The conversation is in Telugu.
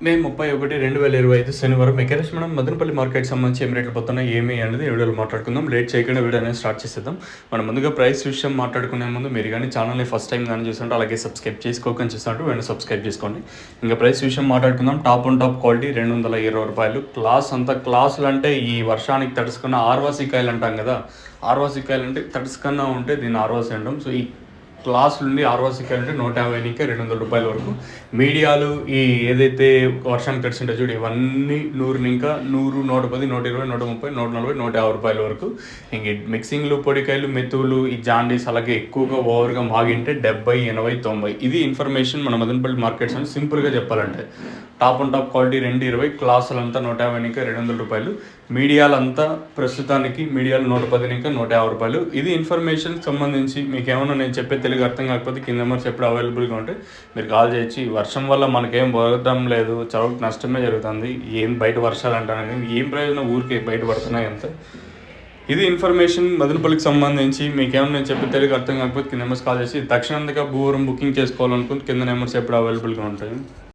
మే 31/2025 శనివారం మెకానిక్స్ మనం మదనపల్లి మార్కెట్ సంబంధించి ఏం రేట్లు పోతున్నాయి ఏమి అనేది వీడియోలో మాట్లాడుకుందాం. లేట్ చేయకుండా వీడియో అనేది స్టార్ట్ చేసేద్దాం. మనం ముందుగా ప్రైస్ విషయం మాట్లాడుకునే ముందు మీరు కానీ ఛానల్ని ఫస్ట్ టైం కానీ చూస్తుంటే అలాగే సబ్స్క్రైబ్ చేసుకోకని చూస్తుంటే వెంటనే సబ్స్క్రైబ్ చేసుకోండి. ఇంకా ప్రైస్ విషయం మాట్లాడుకుందాం. Top quality ₹220. క్లాస్ అంతా క్లాసులు అంటే ఈ వర్షానికి తడుసుకున్న ఆర్వాసి కాయలు అంటాం కదా, ఆర్వాసి కాయలు అంటే తడుసుకన్నా ఉంటే దీన్ని ఆర్వాసి అంటాం. సో ఈ క్లాస్ నుండి ఆర్వాసికి అంటే ₹150 నుంచి ₹200 వరకు. మీడియాలు ఈ ఏదైతే వర్షానికి తడిసింటే చూడు ఇవన్నీ 100 ఇంకా 100, 110, 120, 130, 140, ₹150 వరకు. ఇంక మిక్సింగ్లు, పొడికాయలు, మెతువులు, ఈ జాండీస్ అలాగే ఎక్కువగా ఓవర్గా మాగింటే 70, 80, 90. ఇది ఇన్ఫర్మేషన్ మన మదనపల్లి మార్కెట్స్ అని సింపుల్గా చెప్పాలంటే. టాప్ క్వాలిటీ 220, క్లాసులంతా ₹150 ఇంకా ₹200. మీడియాలంతా ప్రస్తుతానికి మీడియాలు 110 ఇంకా ₹150. ఇది ఇన్ఫర్మేషన్కి సంబంధించి మీకు ఏమన్నా నేను చెప్పే తెలుగు అర్థం కాకపోతే కింద నెంబర్స్ ఎప్పుడు అవైలబుల్గా ఉంటే మీరు కాల్ చేయొచ్చు. ఈ వర్షం వల్ల మనకేం పోవడం లేదు, చదువుకు నష్టమే జరుగుతుంది. ఏం బయట వర్షాలు అంటాను, ఏం ప్రయోజనం ఊరికే బయట పడుతున్నాయి అంత. ఇది ఇన్ఫర్మేషన్ మదనపల్లికి సంబంధించి మీకేమన్నా నేను చెప్పే తెలుగు అర్థం కాకపోతే కింద నెంబర్స్ కాల్ చేసి తక్షణంగా భూవరం బుకింగ్ చేసుకోవాలనుకుంటే కింద నెంబర్స్ ఎప్పుడు అవైలబుల్గా ఉంటాయి.